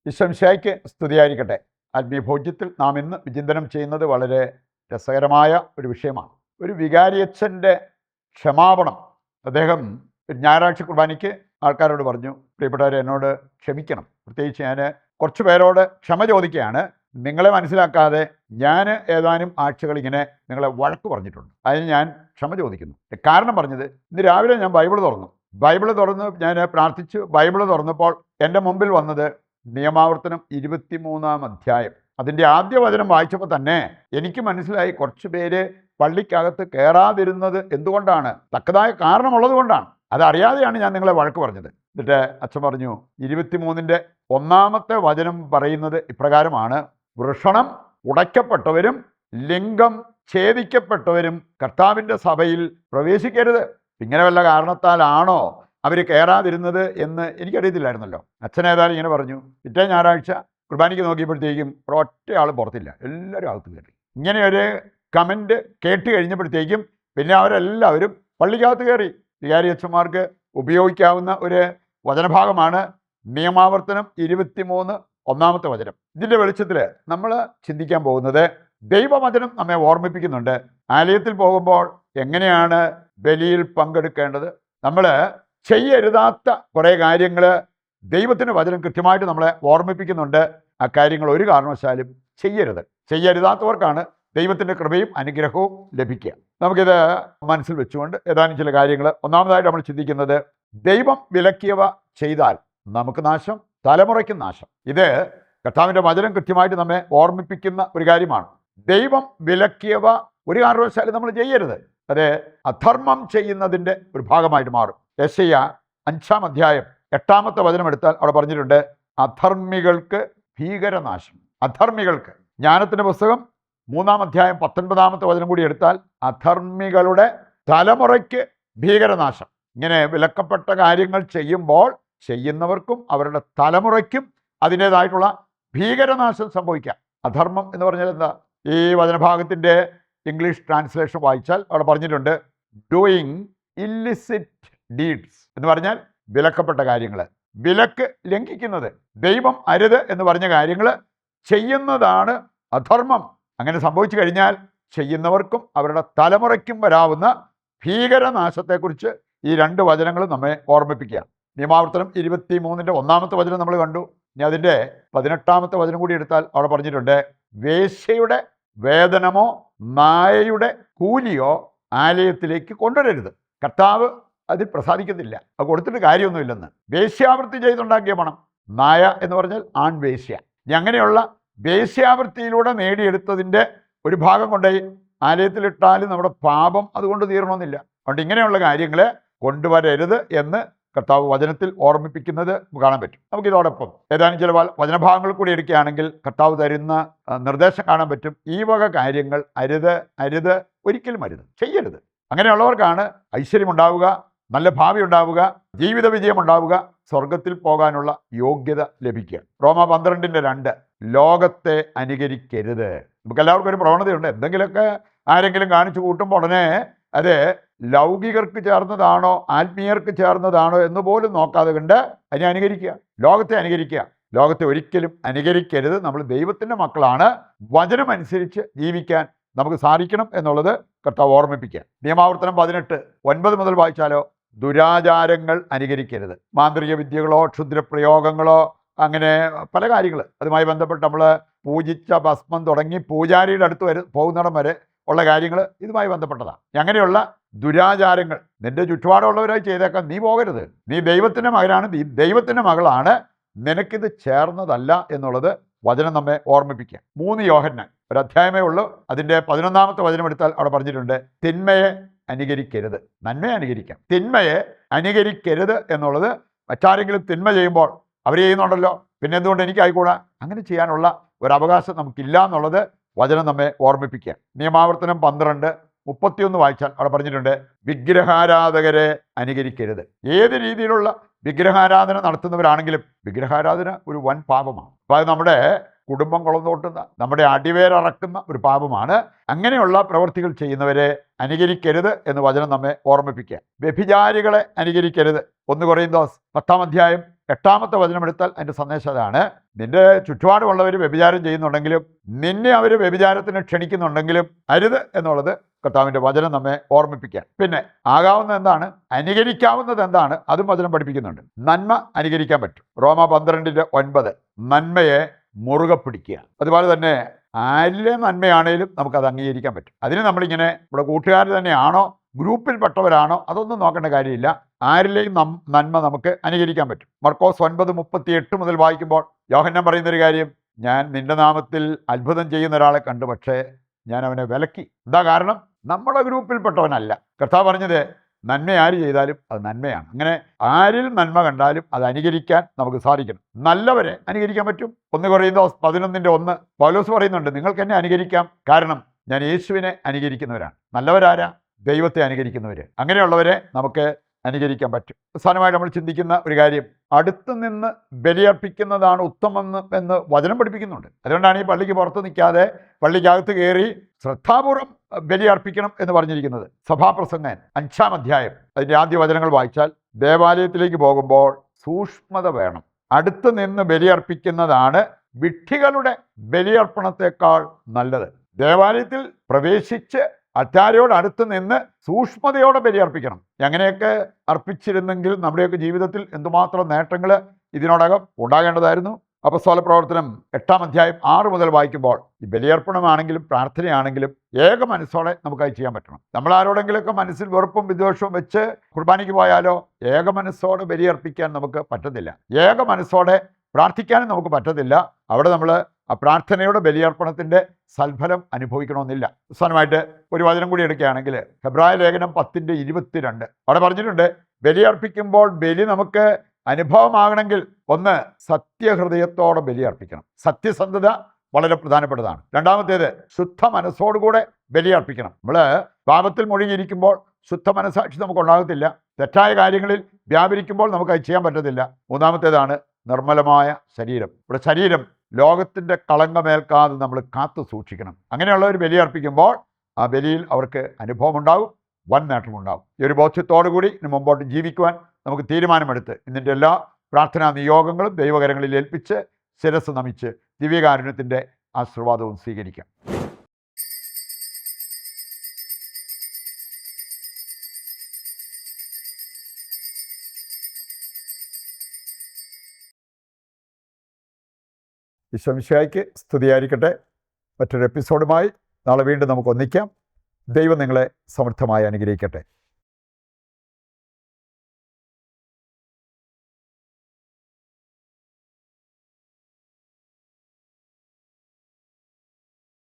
ഈശോമിശിഹായ്ക്ക് സ്തുതിയായിരിക്കട്ടെ. ആത്മീയ ഭോജ്യത്തിൽ നാം ഇന്ന് വിചിന്തനം ചെയ്യുന്നത് വളരെ രസകരമായ ഒരു വിഷയമാണ്. ഒരു വികാരിയച്ഛൻ്റെ ക്ഷമാപണം. അദ്ദേഹം ഞായറാഴ്ച കുർബാനയ്ക്ക് ആൾക്കാരോട് പറഞ്ഞു, പ്രിയപ്പെട്ടവരെ എന്നോട് ക്ഷമിക്കണം, പ്രത്യേകിച്ച് ഞാൻ കുറച്ച് പേരോട് ക്ഷമ ചോദിക്കുകയാണ്. നിങ്ങളെ മനസ്സിലാക്കാതെ ഞാൻ ഏതാനും ആഴ്ചകൾ ഇങ്ങനെ നിങ്ങളെ വഴക്ക് പറഞ്ഞിട്ടുണ്ട്, അതിന് ഞാൻ ക്ഷമ ചോദിക്കുന്നു. കാരണം പറഞ്ഞത്, ഇന്ന് രാവിലെ ഞാൻ ബൈബിൾ തുറന്ന് ഞാൻ പ്രാർത്ഥിച്ചു. ബൈബിൾ തുറന്നപ്പോൾ എൻ്റെ മുമ്പിൽ വന്നത് നിയമാവർത്തനം 23-ാം അധ്യായം. അതിൻ്റെ ആദ്യ വചനം വായിച്ചപ്പോൾ തന്നെ എനിക്ക് മനസ്സിലായി കുറച്ച് പേര് പള്ളിക്കകത്ത് കയറാതിരുന്നത് എന്തുകൊണ്ടാണ്, തക്കതായ കാരണമുള്ളത് കൊണ്ടാണ്. അതറിയാതെയാണ് ഞാൻ നിങ്ങളെ വഴക്ക് പറഞ്ഞത്. എന്നിട്ട് അച്ഛൻ പറഞ്ഞു, 23-ന്റെ 1-ാമത്തെ വചനം പറയുന്നത് ഇപ്രകാരമാണ്: വൃഷണം ഉടയ്ക്കപ്പെട്ടവരും ലിംഗം ഛേദിക്കപ്പെട്ടവരും കർത്താവിൻ്റെ സഭയിൽ പ്രവേശിക്കരുത്. ഇങ്ങനെ വല്ല കാരണത്താലാണോ അവർ കയറാതിരുന്നത് എന്ന് എനിക്കറിയത്തില്ലായിരുന്നല്ലോ. അച്ഛനേതായാലും ഇങ്ങനെ പറഞ്ഞു. പിറ്റേ ഞായറാഴ്ച കുർബാനയ്ക്ക് നോക്കിയപ്പോഴത്തേക്കും ഒറ്റയാൾ പുറത്തില്ല, എല്ലാവരും അകത്ത് കയറി. ഇങ്ങനെ ഒരു കമൻറ്റ് കേട്ട് കഴിഞ്ഞപ്പോഴത്തേക്കും പിന്നെ അവരെല്ലാവരും പള്ളിക്കകത്ത് കയറി. വികാരിയച്ഛന്മാർക്ക് ഉപയോഗിക്കാവുന്ന ഒരു വചനഭാഗമാണ് നിയമാവർത്തനം 23 1-ാമത്തെ വചനം. ഇതിൻ്റെ വെളിച്ചത്തിൽ നമ്മൾ ചിന്തിക്കാൻ പോകുന്നത്, ദൈവവചനം നമ്മെ ഓർമ്മിപ്പിക്കുന്നുണ്ട് ആലയത്തിൽ പോകുമ്പോൾ എങ്ങനെയാണ് ബലിയിൽ പങ്കെടുക്കേണ്ടത്. നമ്മൾ ചെയ്യരുതാത്ത കുറേ കാര്യങ്ങൾ ദൈവത്തിൻ്റെ വചനം കൃത്യമായിട്ട് നമ്മളെ ഓർമ്മിപ്പിക്കുന്നുണ്ട്. ആ കാര്യങ്ങൾ ഒരു കാരണവശാലും ചെയ്യരുതാത്തവർക്കാണ് ദൈവത്തിൻ്റെ കൃപയും അനുഗ്രഹവും ലഭിക്കുക. നമുക്കിത് മനസ്സിൽ വെച്ചുകൊണ്ട് ഏതാനും ചില കാര്യങ്ങൾ. ഒന്നാമതായിട്ട് നമ്മൾ ചിന്തിക്കുന്നത്, ദൈവം വിലക്കിയവ ചെയ്താൽ നമുക്ക് നാശം, തലമുറയ്ക്കും നാശം. ഇത് കർത്താവിൻ്റെ വചനം കൃത്യമായിട്ട് നമ്മെ ഓർമ്മിപ്പിക്കുന്ന ഒരു കാര്യമാണ്. ദൈവം വിലക്കിയവ ഒരു കാരണവശാലും നമ്മൾ ചെയ്യരുത്. അത് അധർമ്മം ചെയ്യുന്നതിൻ്റെ ഒരു ഭാഗമായിട്ട് മാറും. യെശയ്യാ 5-ാം അധ്യായം 8-ാമത്തെ വചനം എടുത്താൽ അവിടെ പറഞ്ഞിട്ടുണ്ട്, അധർമ്മികൾക്ക് ഭീകരനാശം. അധർമ്മികൾക്ക്. ജ്ഞാനത്തിൻ്റെ പുസ്തകം 3-ാം അധ്യായം 19-ാമത്തെ വചനം കൂടി എടുത്താൽ, അധർമ്മികളുടെ തലമുറയ്ക്ക് ഭീകരനാശം. ഇങ്ങനെ വിലക്കപ്പെട്ട കാര്യങ്ങൾ ചെയ്യുമ്പോൾ ചെയ്യുന്നവർക്കും അവരുടെ തലമുറയ്ക്കും അതിൻ്റേതായിട്ടുള്ള ഭീകരനാശം സംഭവിക്കാം. അധർമ്മം എന്ന് പറഞ്ഞാൽ എന്താ? ഈ വചനഭാഗത്തിൻ്റെ ഇംഗ്ലീഷ് ട്രാൻസ്ലേഷൻ വായിച്ചാൽ അവിടെ പറഞ്ഞിട്ടുണ്ട്, ഡൂയിങ് ഇല്ലിസിറ്റ് ഡീഡ്സ് എന്ന് പറഞ്ഞാൽ വിലക്കപ്പെട്ട കാര്യങ്ങൾ, വിലക്ക് ലംഘിക്കുന്നത്, ദൈവം അരുത് എന്ന് പറഞ്ഞ കാര്യങ്ങൾ ചെയ്യുന്നതാണ് അധർമ്മം. അങ്ങനെ സംഭവിച്ചു കഴിഞ്ഞാൽ ചെയ്യുന്നവർക്കും അവരുടെ തലമുറയ്ക്കും വരാവുന്ന ഭീകരനാശത്തെക്കുറിച്ച് ഈ 2 വചനങ്ങൾ നമ്മെ ഓർമ്മിപ്പിക്കുക. നിയമാവർത്തനം 23-ന്റെ 1-ാമത്തെ വചനം നമ്മൾ കണ്ടു. ഇനി അതിൻ്റെ 18-ാമത്തെ വചനം കൂടി എടുത്താൽ അവിടെ പറഞ്ഞിട്ടുണ്ട്, വേശ്യയുടെ വേതനമോ നായയുടെ കൂലിയോ ആലയത്തിലേക്ക് കൊണ്ടുവരരുത്. കർത്താവ് അതിൽ പ്രസാദിക്കുന്നില്ല, അത് കൊടുത്തിട്ട് കാര്യമൊന്നുമില്ലെന്ന്. വേശ്യാവൃത്തി ചെയ്തുണ്ടാക്കിയ പണം. നായ എന്ന് പറഞ്ഞാൽ ആൺവേശ്യ. ഇനി അങ്ങനെയുള്ള വേശ്യാവൃത്തിയിലൂടെ നേടിയെടുത്തതിൻ്റെ ഒരു ഭാഗം കൊണ്ടുപോയി ആലയത്തിലിട്ടാലും നമ്മുടെ പാപം അതുകൊണ്ട് തീരണമെന്നില്ല. അതുകൊണ്ട് ഇങ്ങനെയുള്ള കാര്യങ്ങൾ കൊണ്ടുവരരുത് എന്ന് കർത്താവ് വചനത്തിൽ ഓർമ്മിപ്പിക്കുന്നത് കാണാൻ പറ്റും. നമുക്കിതോടൊപ്പം ഏതാനും ചില വചനഭാഗങ്ങൾ കൂടി എടുക്കുകയാണെങ്കിൽ കർത്താവ് തരുന്ന നിർദ്ദേശം കാണാൻ പറ്റും. ഈ വക കാര്യങ്ങൾ അരുത്, ഒരിക്കലും അരുത്, ചെയ്യരുത്. അങ്ങനെയുള്ളവർക്കാണ് ഐശ്വര്യമുണ്ടാവുക, നല്ല ഭാവി ഉണ്ടാവുക, ജീവിത വിജയം ഉണ്ടാവുക, സ്വർഗത്തിൽ പോകാനുള്ള യോഗ്യത ലഭിക്കുക. റോമ 12:2 ലോകത്തെ അനുകരിക്കരുത്. നമുക്കെല്ലാവർക്കും ഒരു പ്രവണതയുണ്ട്, എന്തെങ്കിലുമൊക്കെ ആരെങ്കിലും കാണിച്ചു കൂട്ടുമ്പോൾ ഉടനെ അത് ലൗകികർക്ക് ചേർന്നതാണോ ആത്മീയർക്ക് ചേർന്നതാണോ എന്ന് പോലും നോക്കാതെ കണ്ട് അതിനെ അനുകരിക്കുക, ലോകത്തെ അനുകരിക്കുക. ലോകത്തെ ഒരിക്കലും അനുകരിക്കരുത്. നമ്മൾ ദൈവത്തിൻ്റെ മക്കളാണ്. വചനമനുസരിച്ച് ജീവിക്കാൻ നമുക്ക് സാധിക്കണം എന്നുള്ളത് കർത്താവ് ഓർമ്മിപ്പിക്കുക. നിയമാവർത്തനം 18:9 മുതൽ വായിച്ചാലോ, ദുരാചാരങ്ങൾ അനുകരിക്കരുത്. മാന്ത്രിക വിദ്യകളോ ക്ഷുദ്രപ്രയോഗങ്ങളോ അങ്ങനെ പല കാര്യങ്ങൾ അതുമായി ബന്ധപ്പെട്ട് നമ്മൾ പൂജിച്ച ഭസ്മം തുടങ്ങി പൂജാരിയുടെ അടുത്ത് പോകുന്നിടം വരെ ഉള്ള കാര്യങ്ങൾ ഇതുമായി ബന്ധപ്പെട്ടതാണ്. അങ്ങനെയുള്ള ദുരാചാരങ്ങൾ നിന്റെ ചുറ്റുപാടുള്ളവരായി ചെയ്തേക്കാൻ നീ പോകരുത്. നീ ദൈവത്തിൻ്റെ മകനാണ്, നീ ദൈവത്തിൻ്റെ മകളാണ്, നിനക്കിത് ചേർന്നതല്ല എന്നുള്ളത് വചനം നമ്മെ ഓർമ്മിപ്പിക്കുക. 3 യോഹന്നാൻ ഒരു അധ്യായമേ ഉള്ളൂ. അതിൻ്റെ 11-ാമത്തെ വചനം എടുത്താൽ അവിടെ പറഞ്ഞിട്ടുണ്ട്, തിന്മയെ അനുകരിക്കരുത്, നന്മയെ അനുകരിക്കാം. തിന്മയെ അനുകരിക്കരുത് എന്നുള്ളത് മറ്റാരെങ്കിലും തിന്മ ചെയ്യുമ്പോൾ അവർ ചെയ്യുന്നുണ്ടല്ലോ, പിന്നെ എന്തുകൊണ്ട് എനിക്കായിക്കൂടാ? അങ്ങനെ ചെയ്യാനുള്ള ഒരു അവകാശം നമുക്കില്ല എന്നുള്ളത് വചനം നമ്മെ ഓർമ്മിപ്പിക്കുക. നിയമാവർത്തനം 12:31 വായിച്ചാൽ അവിടെ പറഞ്ഞിട്ടുണ്ട്, വിഗ്രഹാരാധകരെ അനുകരിക്കരുത്. ഏത് രീതിയിലുള്ള വിഗ്രഹാരാധന നടത്തുന്നവരാണെങ്കിലും വിഗ്രഹാരാധന ഒരു വൻ പാപമാണ്. അപ്പോൾ അത് നമ്മുടെ കുടുംബം കൊളന്നോട്ടുന്ന, നമ്മുടെ അടിവേരറക്കുന്ന ഒരു പാപമാണ്. അങ്ങനെയുള്ള പ്രവൃത്തികൾ ചെയ്യുന്നവരെ അനുകരിക്കരുത് എന്ന് വചനം നമ്മെ ഓർമ്മിപ്പിക്കുക. വ്യഭിചാരികളെ അനുകരിക്കരുത്. 1 കൊറിന്തോസ് 10-ാം അധ്യായം 8-ാമത്തെ വചനം എടുത്താൽ അതിൻ്റെ സന്ദേശം അതാണ്. നിന്റെ ചുറ്റുപാടുമുള്ളവർ വ്യഭിചാരം ചെയ്യുന്നുണ്ടെങ്കിലും നിന്നെ അവർ വ്യഭിചാരത്തിന് ക്ഷണിക്കുന്നുണ്ടെങ്കിലും അരുത് എന്നുള്ളത് കർത്താവിൻ്റെ വചനം നമ്മെ ഓർമ്മിപ്പിക്കാൻ. പിന്നെ ആകാവുന്നത് എന്താണ്, അനുകരിക്കാവുന്നത് എന്താണ്, അതും വചനം പഠിപ്പിക്കുന്നുണ്ട്. നന്മ അനുകരിക്കാൻ പറ്റും. റോമ 12:9 നന്മയെ മുറുകെ പിടിക്കുക. അതുപോലെ തന്നെ ആരിലെ നന്മയാണേലും നമുക്കത് അംഗീകരിക്കാൻ പറ്റും. അതിന് നമ്മളിങ്ങനെ ഇവിടെ കൂട്ടുകാർ തന്നെയാണോ ഗ്രൂപ്പിൽപ്പെട്ടവരാണോ അതൊന്നും നോക്കേണ്ട കാര്യമില്ല. ആരിലെയും നന്മ നമുക്ക് അനുകരിക്കാൻ പറ്റും. മർക്കോസ് 9:38 മുതൽ വായിക്കുമ്പോൾ യോഹന്നാൻ പറയുന്നൊരു കാര്യം, ഞാൻ നിന്റെ നാമത്തിൽ അത്ഭുതം ചെയ്യുന്ന ഒരാളെ കണ്ടു, പക്ഷേ ഞാൻ അവനെ വിലക്കി. എന്താ കാരണം? നമ്മുടെ ഗ്രൂപ്പിൽപ്പെട്ടവനല്ല. കർത്താവ് പറഞ്ഞത് നന്മ ആര് ചെയ്താലും അത് നന്മയാണ്. അങ്ങനെ ആരിൽ നന്മ കണ്ടാലും അത് അനുകരിക്കാൻ നമുക്ക് സാധിക്കണം. നല്ലവരെ അനുകരിക്കാൻ പറ്റും. 1 കൊരിന്ത്യർ 11:1 പൗലോസ് പറയുന്നുണ്ട്, നിങ്ങൾക്ക് എന്നെ അനുകരിക്കാം, കാരണം ഞാൻ യേശുവിനെ അനുകരിക്കുന്നവരാണ്. നല്ലവരാരാ? ദൈവത്തെ അനുകരിക്കുന്നവർ. അങ്ങനെയുള്ളവരെ നമുക്ക് അനുകരിക്കാൻ പറ്റും. അവസാനമായിട്ട് നമ്മൾ ചിന്തിക്കുന്ന ഒരു കാര്യം, അടുത്ത് നിന്ന് ബലിയർപ്പിക്കുന്നതാണ് ഉത്തമം എന്ന് വചനം പഠിപ്പിക്കുന്നുണ്ട്. അതുകൊണ്ടാണ് ഈ പള്ളിക്ക് പുറത്ത് നിൽക്കാതെ പള്ളിക്കകത്ത് കയറി ശ്രദ്ധാപൂർവം ബലിയർപ്പിക്കണം എന്ന് പറഞ്ഞിരിക്കുന്നത്. സഭാപ്രസംഗൻ 5-ാം അധ്യായം അതിൻ്റെ ആദ്യ വചനങ്ങൾ വായിച്ചാൽ, ദേവാലയത്തിലേക്ക് പോകുമ്പോൾ സൂക്ഷ്മത വേണം. അടുത്ത് നിന്ന് ബലിയർപ്പിക്കുന്നതാണ് വിഡ്ഢികളുടെ ബലിയർപ്പണത്തെക്കാൾ നല്ലത്. ദേവാലയത്തിൽ പ്രവേശിച്ച് അറ്റാരോട് അടുത്ത് നിന്ന് സൂക്ഷ്മതയോടെ ബലിയർപ്പിക്കണം. അങ്ങനെയൊക്കെ അർപ്പിച്ചിരുന്നെങ്കിൽ നമ്മുടെയൊക്കെ ജീവിതത്തിൽ എന്തുമാത്രം നേട്ടങ്ങൾ ഇതിനോടകം ഉണ്ടാകേണ്ടതായിരുന്നു. അപ്പോസ്തല പ്രവർത്തനം 8-ാം അധ്യായം 6 മുതൽ വായിക്കുമ്പോൾ ഈ ബലിയർപ്പണമാണെങ്കിലും പ്രാർത്ഥനയാണെങ്കിലും ഏക മനസ്സോടെ നമുക്കത് ചെയ്യാൻ പറ്റണം. നമ്മൾ ആരോടെങ്കിലുമൊക്കെ മനസ്സിൽ വെറുപ്പും വിദ്വേഷവും വെച്ച് കുർബാനയ്ക്ക് പോയാലോ ഏക മനസ്സോടെ ബലിയർപ്പിക്കാൻ നമുക്ക് പറ്റത്തില്ല. ഏക മനസ്സോടെ പ്രാർത്ഥിക്കാനും നമുക്ക് പറ്റത്തില്ല. അവിടെ നമ്മൾ ആ പ്രാർത്ഥനയുടെ ബലിയർപ്പണത്തിൻ്റെ സൽഫലം അനുഭവിക്കണമെന്നില്ല. അവസാനമായിട്ട് ഒരു വചനം കൂടി എടുക്കുകയാണെങ്കിൽ ഹെബ്രായ ലേഖനം 10:22 അവിടെ പറഞ്ഞിട്ടുണ്ട്, ബലിയർപ്പിക്കുമ്പോൾ ബലി നമുക്ക് അനുഭവമാകണമെങ്കിൽ ഒന്ന് സത്യഹൃദയത്തോടെ ബലിയർപ്പിക്കണം. സത്യസന്ധത വളരെ പ്രധാനപ്പെട്ടതാണ്. രണ്ടാമത്തേത് ശുദ്ധ മനസ്സോടുകൂടെ ബലിയർപ്പിക്കണം. നമ്മൾ പാപത്തിൽ മുഴുകിയിരിക്കുമ്പോൾ ശുദ്ധ മനസ്സാക്ഷി നമുക്ക് ഉണ്ടാകത്തില്ല. തെറ്റായ കാര്യങ്ങളിൽ വ്യാപരിക്കുമ്പോൾ നമുക്കത് ചെയ്യാൻ പറ്റത്തില്ല. മൂന്നാമത്തേതാണ് നിർമ്മലമായ ശരീരം. ഇവിടെ ശരീരം ലോകത്തിൻ്റെ കളങ്കമേൽക്കാതെ നമ്മൾ കാത്തു സൂക്ഷിക്കണം. അങ്ങനെയുള്ളവർ ബലിയർപ്പിക്കുമ്പോൾ ആ ബലിയിൽ അവർക്ക് അനുഭവമുണ്ടാകും, വൻ നേട്ടമുണ്ടാകും. ഈ ഒരു ബോധ്യത്തോടു കൂടി ഇനി മുമ്പോട്ട് ജീവിക്കുവാൻ നമുക്ക് തീരുമാനമെടുത്ത് ഇതിൻ്റെ എല്ലാ പ്രാർത്ഥനാ നിയോഗങ്ങളും ദൈവകരങ്ങളിൽ ഏൽപ്പിച്ച് ശിരസ് നമിച്ച് ദിവ്യകാരുണ്യത്തിൻ്റെ ആശീർവാദവും സ്വീകരിക്കാം. ഈശോമിശിഹായ്ക്ക് സ്തുതിയായിരിക്കട്ടെ. മറ്റൊരു എപ്പിസോഡുമായി നാളെ വീണ്ടും നമുക്ക് ഒന്നിക്കാം. ദൈവം നിങ്ങളെ സമൃദ്ധമായി അനുഗ്രഹിക്കട്ടെ.